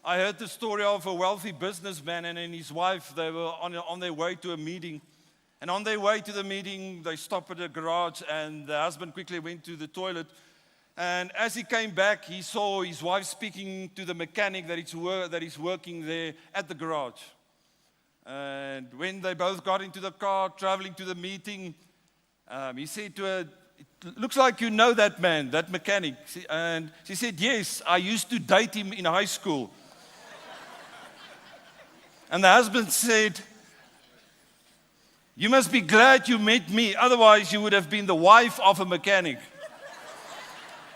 I heard the story of a wealthy businessman and his wife. They were on their way to a meeting. And on their way to the meeting, they stopped at a garage, and the husband quickly went to the toilet. And as he came back, he saw his wife speaking to the mechanic that is working there at the garage. And when they both got into the car, traveling to the meeting, he said to her, "It looks like you know that man, that mechanic." And she said, "Yes, I used to date him in high school." And the husband said, "You must be glad you met me, otherwise you would have been the wife of a mechanic."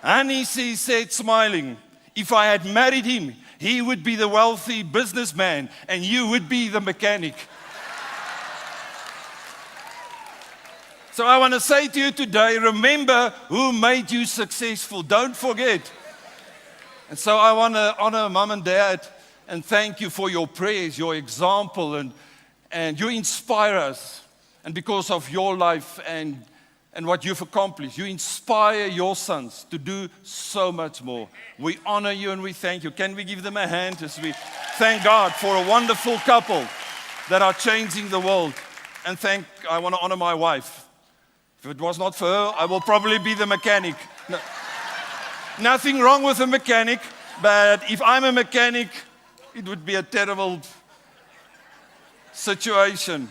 And he said, smiling, "If I had married him, he would be the wealthy businessman, and you would be the mechanic." So I want to say to you today, remember who made you successful. Don't forget. And so I want to honor Mom and Dad and thank you for your prayers, your example, and you inspire us. And because of your life and what you've accomplished, you inspire your sons to do so much more. We honor you and we thank you. Can we give them a hand as we thank God for a wonderful couple that are changing the world? And I want to honor my wife. If it was not for her, I will probably be the mechanic. No, nothing wrong with a mechanic, but if I'm a mechanic, it would be a terrible situation.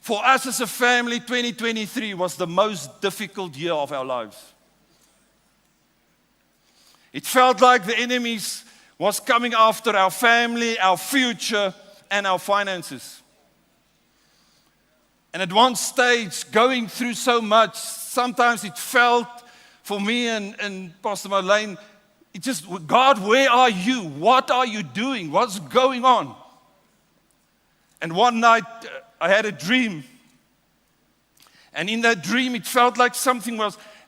For us as a family, 2023 was the most difficult year of our lives. It felt like the enemy was coming after our family, our future, and our finances. And at one stage, going through so much, sometimes it felt, for me and Pastor Marlene, it just, "God, where are you? What are you doing? What's going on?" And one night, I had a dream. And in that dream, it felt like something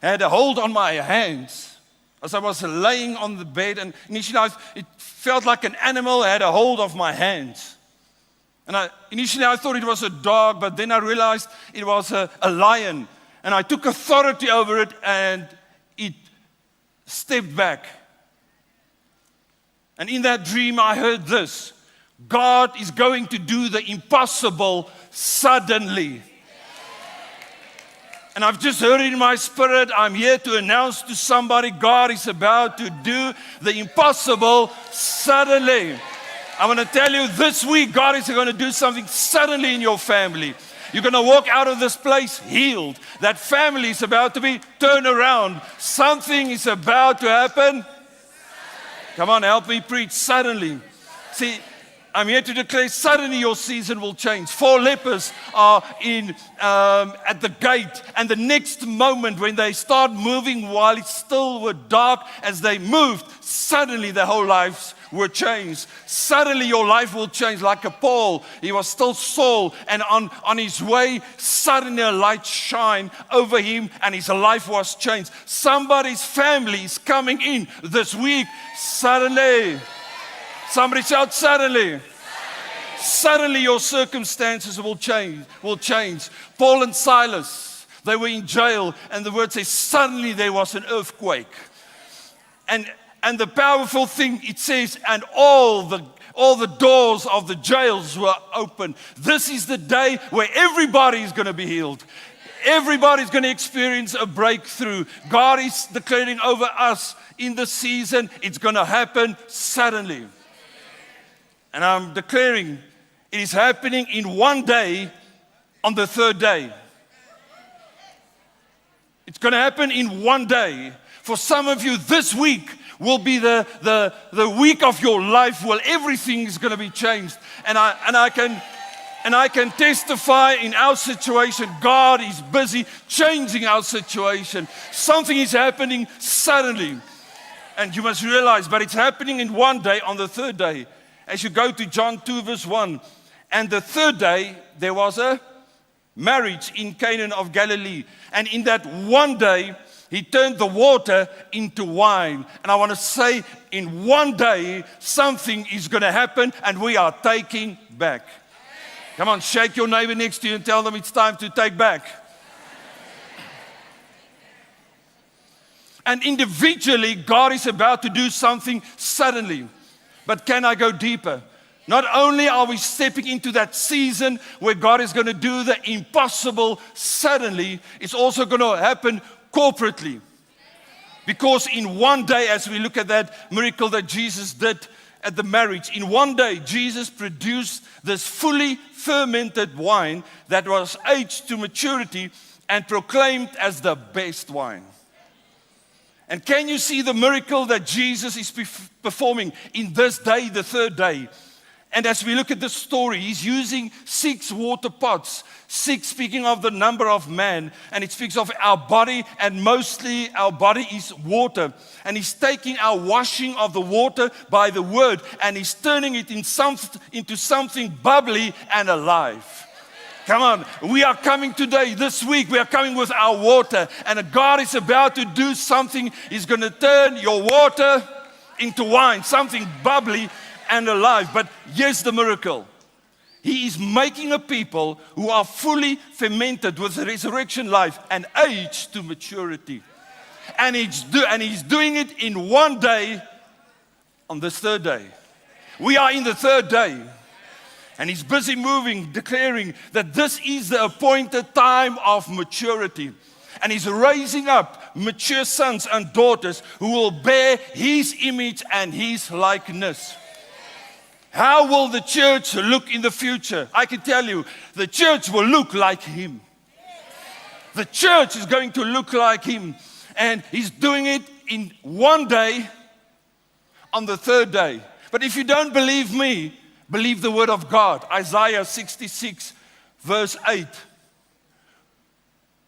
had a hold on my hands as I was laying on the bed. And initially, it felt like an animal had a hold of my hands. And initially, I thought it was a dog, but then I realized it was a lion. And I took authority over it, and it stepped back. And in that dream, I heard this: God is going to do the impossible suddenly. And I've just heard it in my spirit. I'm here to announce to somebody, God is about to do the impossible suddenly. I want to tell you this week, God is going to do something suddenly in your family. You're going to walk out of this place healed. That family is about to be turned around. Something is about to happen. Come on, help me preach. Suddenly. See, I'm here to declare suddenly your season will change. 4 lepers are at the gate, and the next moment when they start moving while it still were dark, as they moved, suddenly their whole lives were changed. Suddenly your life will change like a Paul. He was still Saul, and on his way, suddenly a light shined over him and his life was changed. Somebody's family is coming in this week. Suddenly. Somebody shout suddenly. Suddenly your circumstances will change. Paul and Silas, they were in jail, and the word says suddenly there was an earthquake. And the powerful thing, it says, and all the doors of the jails were open. This is the day where everybody is going to be healed. Everybody's going to experience a breakthrough. God is declaring over us in the season, it's going to happen suddenly. And I'm declaring it is happening in one day on the 3rd day. It's going to happen in one day. For some of you, this week will be the week of your life where everything is going to be changed. And I can testify in our situation, God is busy changing our situation. Something is happening suddenly. And you must realize, but it's happening in one day on the 3rd day. As you go to John 2 verse 1, and the 3rd day there was a marriage in Canaan of Galilee. And in that one day, he turned the water into wine. And I want to say, in one day, something is going to happen and we are taking back. Come on, shake your neighbor next to you and tell them it's time to take back. And individually, God is about to do something suddenly. But can I go deeper? Not only are we stepping into that season where God is going to do the impossible suddenly, it's also going to happen corporately. Because in one day, as we look at that miracle that Jesus did at the marriage, in one day, Jesus produced this fully fermented wine that was aged to maturity and proclaimed as the best wine. And can you see the miracle that Jesus is performing in this day, the third day? And as we look at the story, he's using 6 water pots, 6 speaking of the number of man, and it speaks of our body, and mostly our body is water. And he's taking our washing of the water by the word, and he's turning it into something bubbly and alive. Come on, we are coming today, this week, we are coming with our water, and God is about to do something. He's going to turn your water into wine, something bubbly and alive. But here's the miracle. He is making a people who are fully fermented with resurrection life and aged to maturity. And he's doing it in one day, on this third day. We are in the third day. And he's busy moving, declaring that this is the appointed time of maturity. And he's raising up mature sons and daughters who will bear his image and his likeness. How will the church look in the future? I can tell you, the church will look like him. The church is going to look like him. And he's doing it in one day, on the third day. But if you don't believe me, believe the word of God. Isaiah 66, verse 8.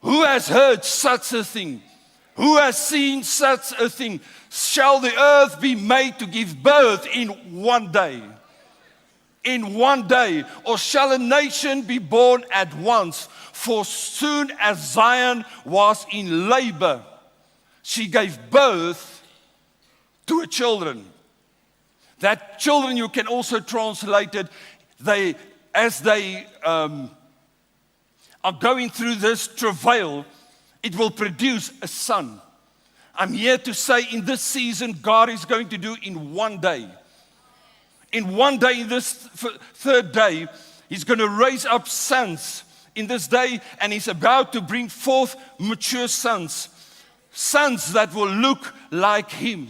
Who has heard such a thing? Who has seen such a thing? Shall the earth be made to give birth in one day? In one day. Or shall a nation be born at once? For soon as Zion was in labor, she gave birth to her children. That children, you can also translate it, as they are going through this travail, it will produce a son. I'm here to say in this season, God is going to do in one day. In one day, in this third day, he's going to raise up sons in this day, and he's about to bring forth mature sons. Sons that will look like him,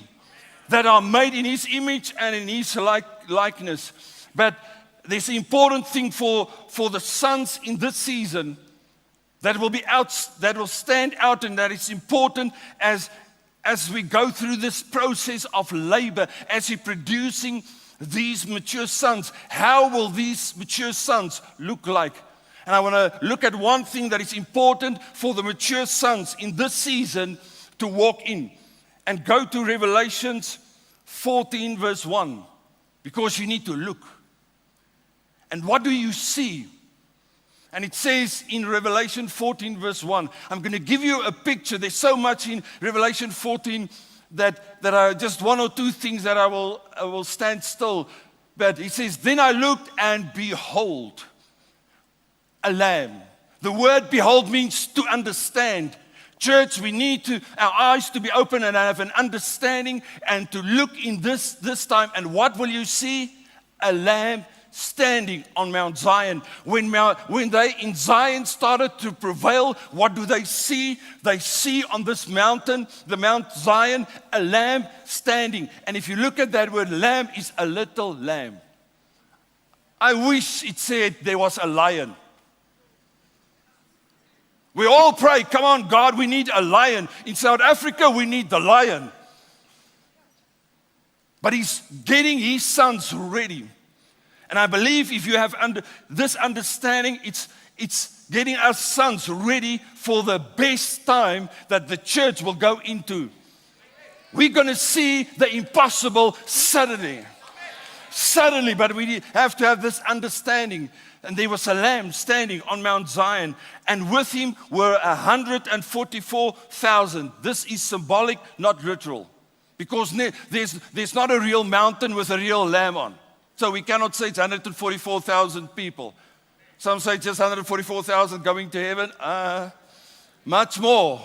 that are made in his image and in his likeness. But there's an important thing for the sons in this season that will stand out, and that is important as we go through this process of labor, as we're producing these mature sons. How will these mature sons look like? And I want to look at one thing that is important for the mature sons in this season to walk in. And go to Revelations 14 verse 1, because you need to look. And what do you see? And it says in Revelation 14 verse 1, I'm going to give you a picture. There's so much in Revelation 14 that are just one or two things that I will stand still. But it says, then I looked and behold, a lamb. The word behold means to understand. Church, we need our eyes to be open and have an understanding and to look in this time. And what will you see? A lamb standing on Mount Zion. When they in Zion started to prevail, what do they see? They see on this mountain, the Mount Zion, a lamb standing. And if you look at that word, lamb is a little lamb. I wish it said there was a lion. We all pray, come on, God, we need a lion. In South Africa, we need the lion. But he's getting his sons ready. And I believe if you have this understanding, it's getting our sons ready for the best time that the church will go into. We're going to see the impossible suddenly. Suddenly, but we have to have this understanding. And there was a lamb standing on Mount Zion, and with him were 144,000. This is symbolic, not literal. Because there's not a real mountain with a real lamb on. So we cannot say it's 144,000 people. Some say just 144,000 going to heaven. Much more.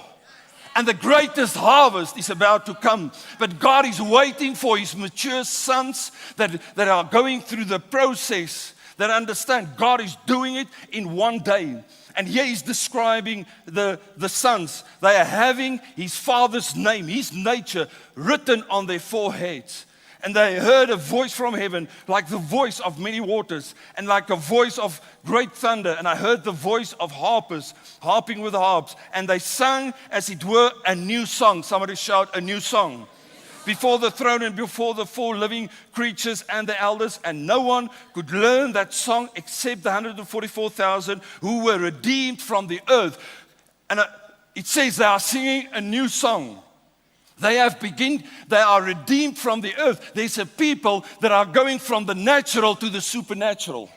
And the greatest harvest is about to come. But God is waiting for His mature sons that are going through the process, that understand God is doing it in one day. And here He's describing the sons. They are having His Father's name, His nature, written on their foreheads. And they heard a voice from heaven, like the voice of many waters, and like a voice of great thunder. And I heard the voice of harpers, harping with harps. And they sang, as it were, a new song. Somebody shout, a new song. Before the throne and before the four living creatures and the elders. And no one could learn that song except the 144,000 who were redeemed from the earth. And it says they are singing a new song. They are redeemed from the earth. There's a people that are going from the natural to the supernatural.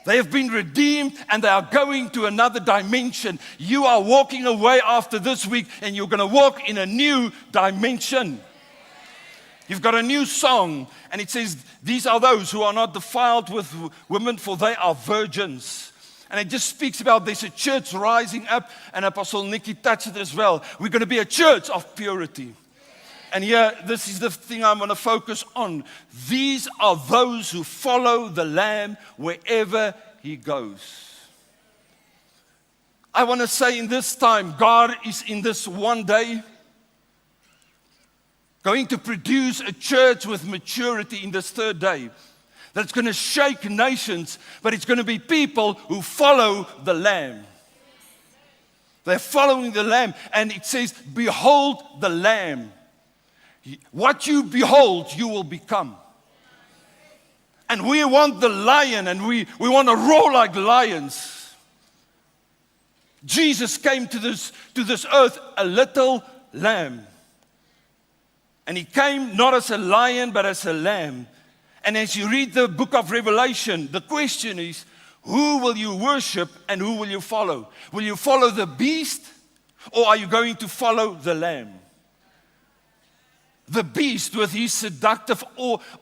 They have been redeemed and they are going to another dimension. You are walking away after this week and you're going to walk in a new dimension. You've got a new song, and it says, these are those who are not defiled with women, for they are virgins. And it just speaks about there's a church rising up, and Apostle Nikki touched it as well. We're going to be a church of purity. And here, this is the thing I'm going to focus on. These are those who follow the Lamb wherever He goes. I want to say in this time, God is in this one day going to produce a church with maturity in this third day. That's going to shake nations, but it's going to be people who follow the Lamb. They're following the Lamb, and it says, behold the Lamb. What you behold, you will become. And we want the lion, and we want to roar like lions. Jesus came to this earth a little lamb. And He came not as a lion, but as a lamb. And as you read the book of Revelation, the question is, who will you worship and who will you follow? Will you follow the beast, or are you going to follow the lamb? The beast with his seductive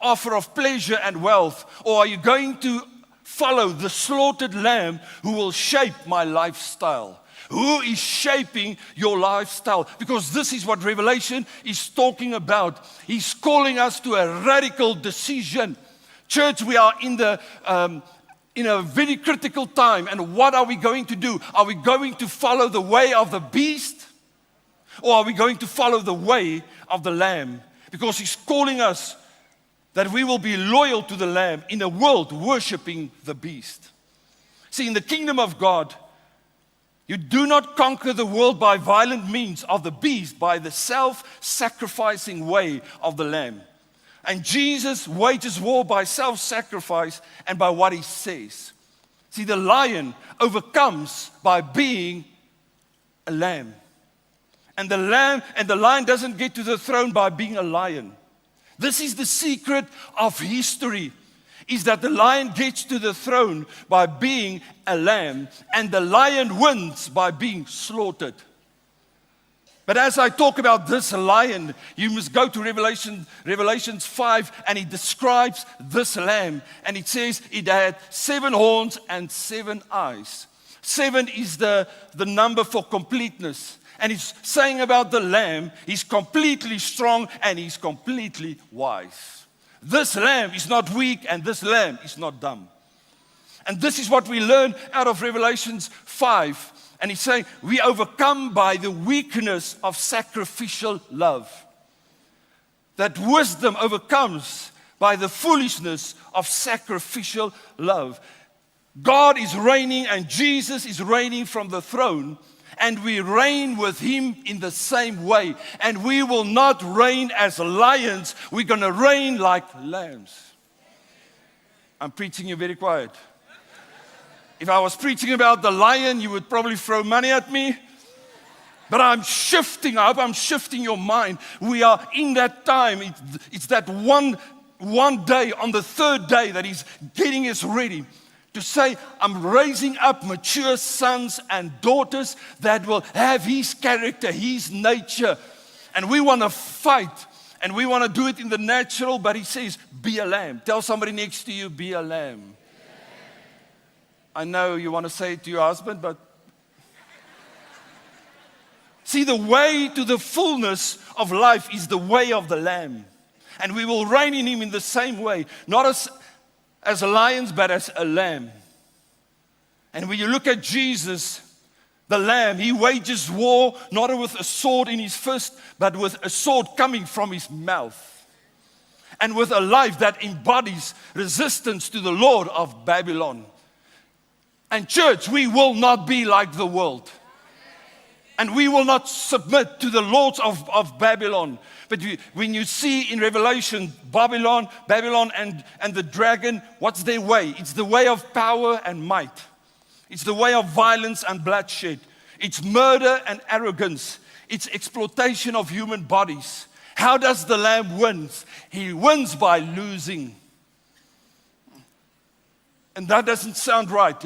offer of pleasure and wealth, or are you going to follow the slaughtered lamb who will shape my lifestyle? Who is shaping your lifestyle? Because this is what Revelation is talking about. He's calling us to a radical decision. Church, we are in a very critical time. And what are we going to do? Are we going to follow the way of the beast? Or are we going to follow the way of the Lamb? Because He's calling us that we will be loyal to the Lamb in a world worshiping the beast. See, in the kingdom of God, you do not conquer the world by violent means of the beast, by the self-sacrificing way of the Lamb. And Jesus wages war by self-sacrifice and by what He says. See, the lion overcomes by being a lamb. And the lion doesn't get to the throne by being a lion. This is the secret of history. Is that the lion gets to the throne by being a lamb, and the lion wins by being slaughtered. But as I talk about this lion, you must go to Revelations 5, and it describes this lamb, and it says it had 7 horns and 7 eyes. 7 is the number for completeness. And it's saying about the lamb, he's completely strong and he's completely wise. This lamb is not weak and this lamb is not dumb. And this is what we learn out of Revelations 5. And he's saying, we overcome by the weakness of sacrificial love. That wisdom overcomes by the foolishness of sacrificial love. God is reigning and Jesus is reigning from the throne. And we reign with Him in the same way. And we will not reign as lions. We're going to reign like lambs. I'm preaching you very quiet. If I was preaching about the lion, you would probably throw money at me. But I'm shifting. I hope I'm shifting your mind. We are in that time. It's that one day, on the third day, that He's getting us ready. To say, I'm raising up mature sons and daughters that will have His character, His nature. And we want to fight. And we want to do it in the natural. But He says, be a lamb. Tell somebody next to you, be a lamb. I know you want to say it to your husband, but See, the way to the fullness of life is the way of the Lamb. And we will reign in Him in the same way, not as a lion, but as a lamb. And when you look at Jesus, the Lamb, He wages war not with a sword in His fist, but with a sword coming from His mouth. And with a life that embodies resistance to the Lord of Babylon. And church, we will not be like the world. And we will not submit to the lords of Babylon. But when you see in Revelation, Babylon and the dragon, what's their way? It's the way of power and might. It's the way of violence and bloodshed. It's murder and arrogance. It's exploitation of human bodies. How does the Lamb win? He wins by losing. And that doesn't sound right.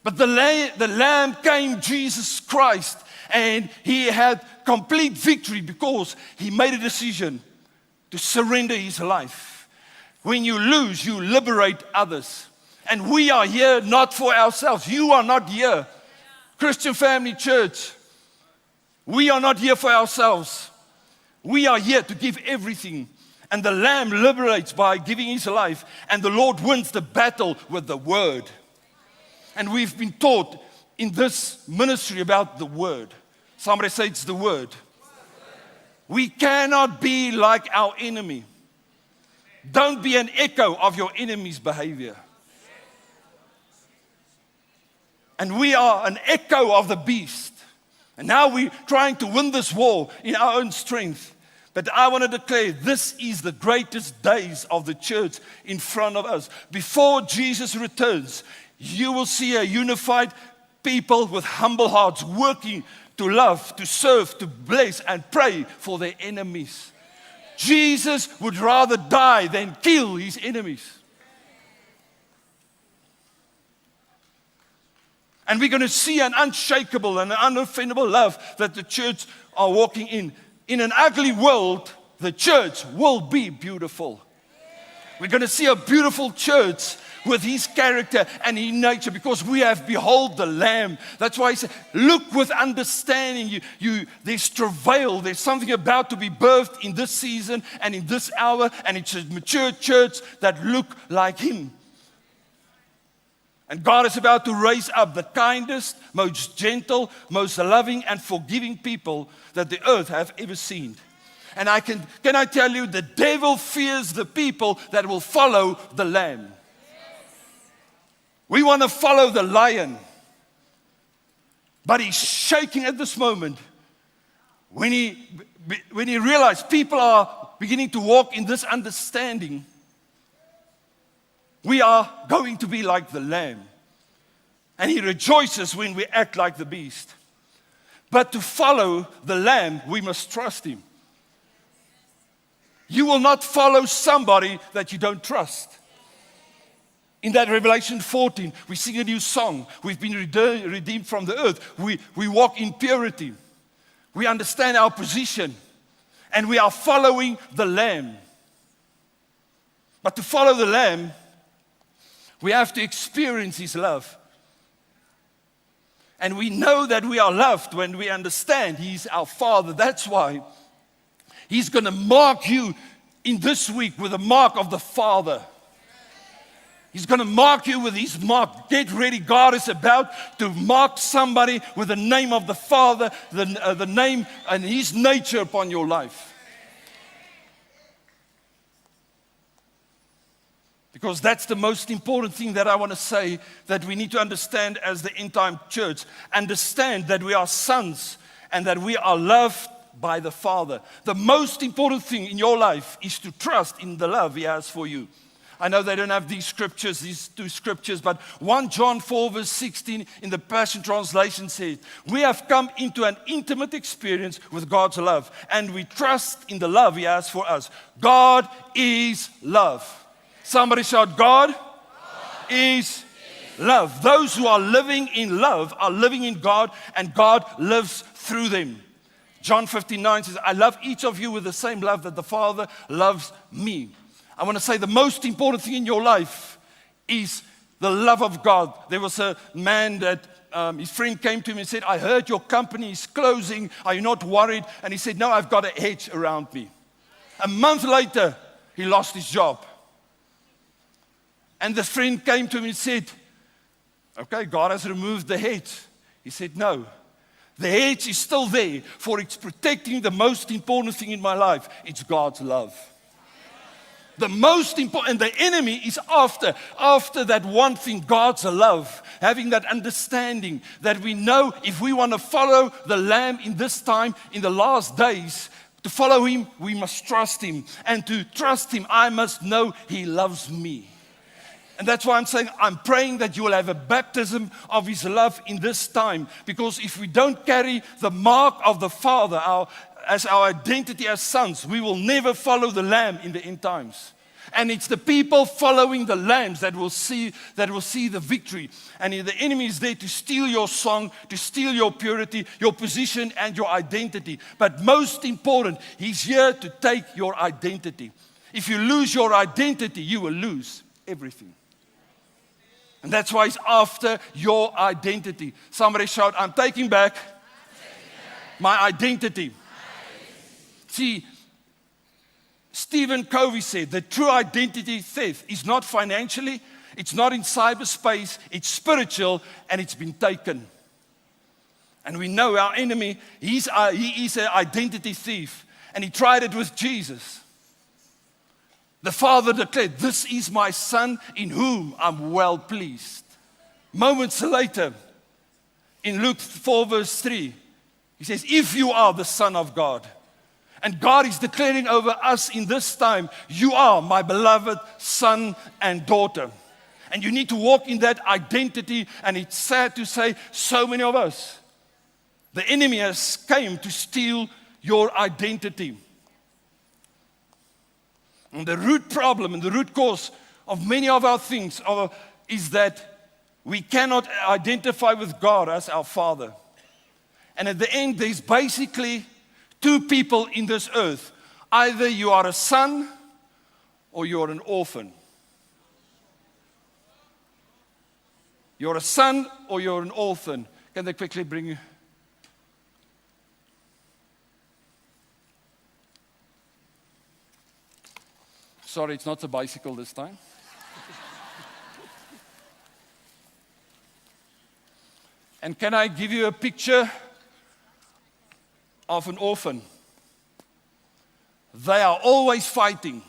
But the Lamb came, Jesus Christ, and He had complete victory because He made a decision to surrender His life. When you lose, you liberate others. And we are here not for ourselves. You are not here. Christian Family Church, we are not here for ourselves. We are here to give everything. And the Lamb liberates by giving His life. And the Lord wins the battle with the Word. And we've been taught in this ministry about the Word. Somebody say it's the Word. We cannot be like our enemy. Don't be an echo of your enemy's behavior. And we are an echo of the beast. And now we're trying to win this war in our own strength. But I want to declare this is the greatest days of the church in front of us. Before Jesus returns, you will see a unified people with humble hearts working to love, to serve, to bless, and pray for their enemies. Jesus would rather die than kill His enemies. And we're going to see an unshakable and unoffendable love that the church are walking in. In an ugly world, the church will be beautiful. We're going to see a beautiful church with His character and His nature because we have beheld the Lamb. That's why He said, look with understanding. There's travail. There's something about to be birthed in this season and in this hour. And it's a mature church that look like Him. And God is about to raise up the kindest, most gentle, most loving and forgiving people that the earth have ever seen. And can I tell you, the devil fears the people that will follow the Lamb. We want to follow the lion. But he's shaking at this moment when he realized people are beginning to walk in this understanding. We are going to be like the Lamb. And he rejoices when we act like the beast. But to follow the Lamb, we must trust Him. You will not follow somebody that you don't trust. In that Revelation 14, we sing a new song. We've been redeemed from the earth. We walk in purity. We understand our position. And we are following the Lamb. But to follow the Lamb, we have to experience His love. And we know that we are loved when we understand He's our Father. That's why He's going to mark you in this week with the mark of the Father. He's going to mark you with His mark. Get ready. God is about to mark somebody with the name of the Father, the name and His nature upon your life. Because that's the most important thing that I want to say that we need to understand as the end-time church. Understand that we are sons and that we are loved by the Father. The most important thing in your life is to trust in the love He has for you. I know they don't have these two scriptures, but 1 John 4 verse 16 in the Passion Translation says, we have come into an intimate experience with God's love, and we trust in the love He has for us. God is love. Somebody shout, God is love. Those who are living in love are living in God, and God lives through them. John 15:9 says, I love each of you with the same love that the Father loves me. I want to say the most important thing in your life is The love of God. There was a man that his friend came to him and said, I heard your company is closing. Are you not worried? And he said, no, I've got a hedge around me. A month later, he lost his job. And the friend came to him and said, okay, God has removed the hedge. He said, no. The hedge is still there, for it's protecting the most important thing in my life. It's God's love. The most important, and the enemy is after that one thing, God's love, having that understanding that we know if we want to follow the Lamb in this time, in the last days, to follow Him, we must trust Him. And to trust Him, I must know He loves me. And that's why I'm saying, I'm praying that you will have a baptism of His love in this time. Because if we don't carry the mark of the Father as our identity as sons, we will never follow the Lamb in the end times. And it's the people following the lambs that will see the victory. And the enemy is there to steal your song, to steal your purity, your position, and your identity. But most important, he's here to take your identity. If you lose your identity, you will lose everything. And that's why he's after your identity. Somebody shout, I'm taking back my identity. See, Stephen Covey said the true identity theft is not financially, it's not in cyberspace, it's spiritual, and it's been taken. And we know our enemy, he is an identity thief, and he tried it with Jesus. The Father declared, this is my Son in whom I'm well pleased. Moments later, in Luke 4 verse 3, he says, if you are the Son of God, and God is declaring over us in this time, you are my beloved son and daughter. And you need to walk in that identity, and it's sad to say, so many of us, the enemy has came to steal your identity. And the root problem and the root cause of many of our things is that we cannot identify with God as our Father. And at the end, there's basically two people in this earth. Either you are a son or you're an orphan. You're a son or you're an orphan. Can they quickly bring you? Sorry, it's not a bicycle this time. And can I give you a picture of an orphan? They are always fighting.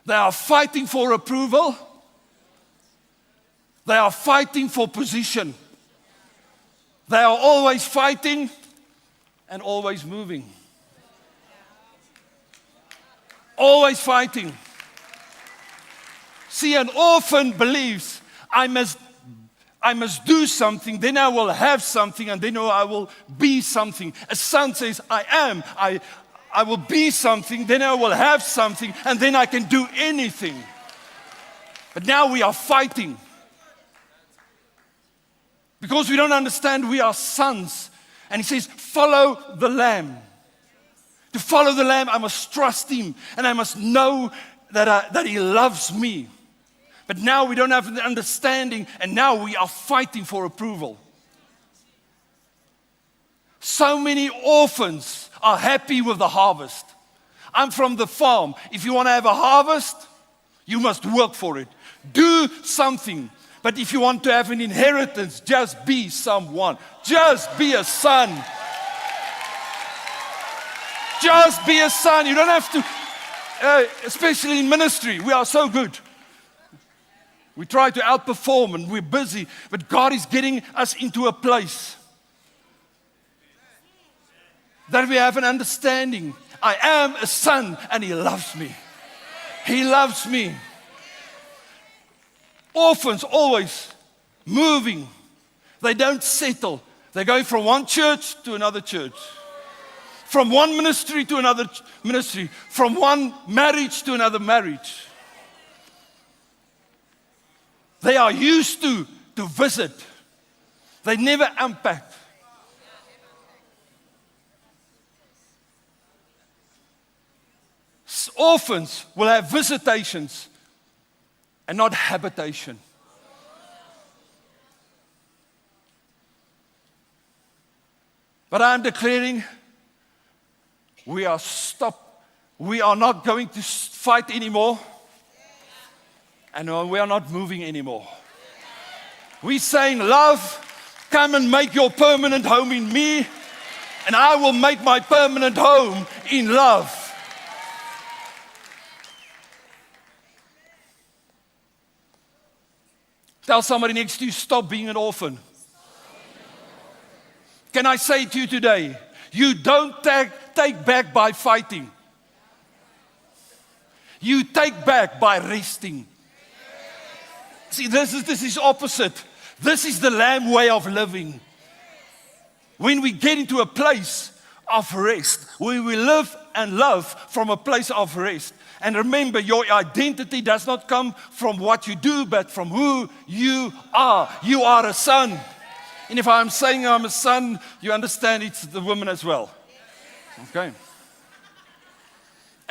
They are fighting for approval. They are fighting for position. They are always fighting and always moving. Always fighting. See, an orphan believes, I must do something, then I will have something, and then I will be something. A son says, I will be something, then I will have something, and then I can do anything. But now we are fighting. Because we don't understand we are sons. And he says, follow the Lamb. To follow the Lamb, I must trust Him, and I must know that He loves me. But now we don't have the understanding, and now we are fighting for approval. So many orphans are happy with the harvest. I'm from the farm. If you want to have a harvest, you must work for it. Do something. But if you want to have an inheritance, just be someone. Just be a son. Just be a son. You don't have to, especially in ministry, we are so good. We try to outperform and we're busy, but God is getting us into a place that we have an understanding. I am a son and He loves me. He loves me. Orphans always moving. They don't settle. They're going from one church to another church. From one ministry to another ministry. From one marriage to another marriage. They are used to visit. They never unpack. Orphans will have visitations. and not habitation. But I'm declaring we are stopped. We are not going to fight anymore. And we are not moving anymore. We're saying, love, come and make your permanent home in me, and I will make my permanent home in love. Tell somebody next to you, stop being an orphan. Can I say to you today, you don't take back by fighting. You take back by resting. See, this is opposite. This is the Lamb way of living. When we get into a place of rest, when we live and love from a place of rest. And remember, your identity does not come from what you do, but from who you are. You are a son. And if I'm saying I'm a son, you understand it's the woman as well. Okay.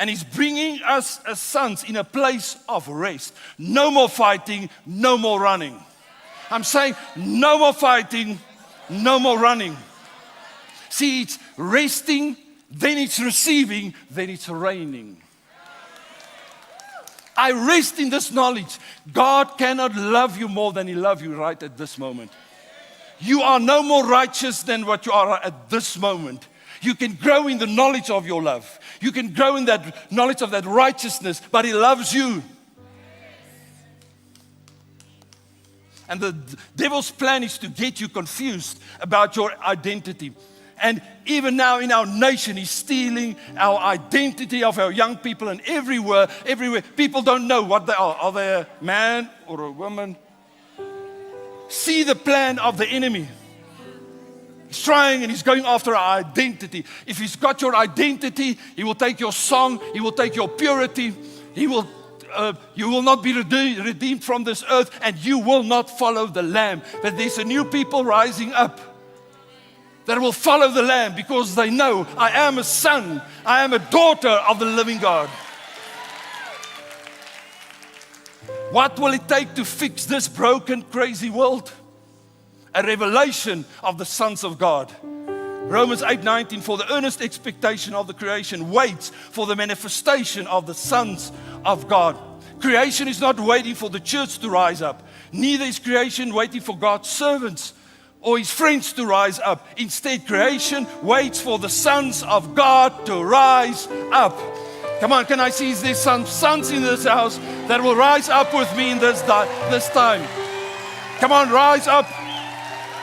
And He's bringing us as sons in a place of rest. No more fighting, no more running. I'm saying no more fighting, no more running. See, it's resting, then it's receiving, then it's reigning. I rest in this knowledge. God cannot love you more than He loves you right at this moment. You are no more righteous than what you are at this moment. You can grow in the knowledge of your love. You can grow in that knowledge of that righteousness, but He loves you. And the devil's plan is to get you confused about your identity. And even now in our nation, he's stealing our identity of our young people, and everywhere, people don't know what they are. Are they a man or a woman? See the plan of the enemy. He's trying and he's going after our identity. If he's got your identity, he will take your song, he will take your purity, you will not be redeemed from this earth, and you will not follow the Lamb. But there's a new people rising up that will follow the Lamb because they know I am a son, I am a daughter of the living God. What will it take to fix this broken, crazy world? A revelation of the sons of God. Romans 8:19, for the earnest expectation of the creation waits for the manifestation of the sons of God. Creation is not waiting for the church to rise up. Neither is creation waiting for God's servants or His friends to rise up. Instead, creation waits for the sons of God to rise up. Come on, can I see there's some sons in this house that will rise up with me in this time? Come on, rise up.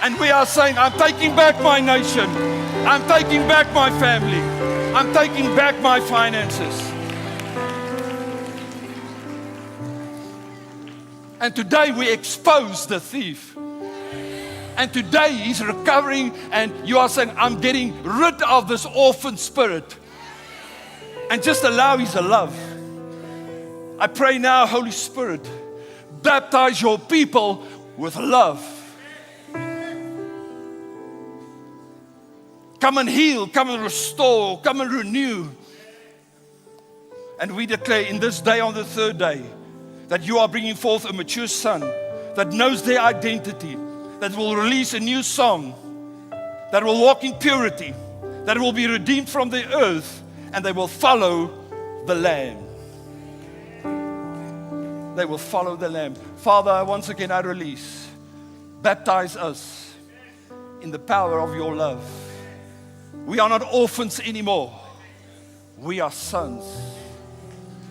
And we are saying, I'm taking back my nation. I'm taking back my family. I'm taking back my finances. And today we expose the thief. And today he's recovering, and you are saying, I'm getting rid of this orphan spirit. And just allow His love. I pray now, Holy Spirit, baptize your people with love. Come and heal, come and restore, come and renew. And we declare in this day, on the third day, that you are bringing forth a mature son that knows their identity, that will release a new song, that will walk in purity, that will be redeemed from the earth, and they will follow the Lamb. They will follow the Lamb. Father, once again I release. Baptize us in the power of your love. We are not orphans anymore. We are sons,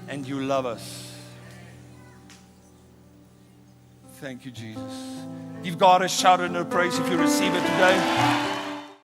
and you love us. Thank you, Jesus. Give God a shout and a praise if you receive it today.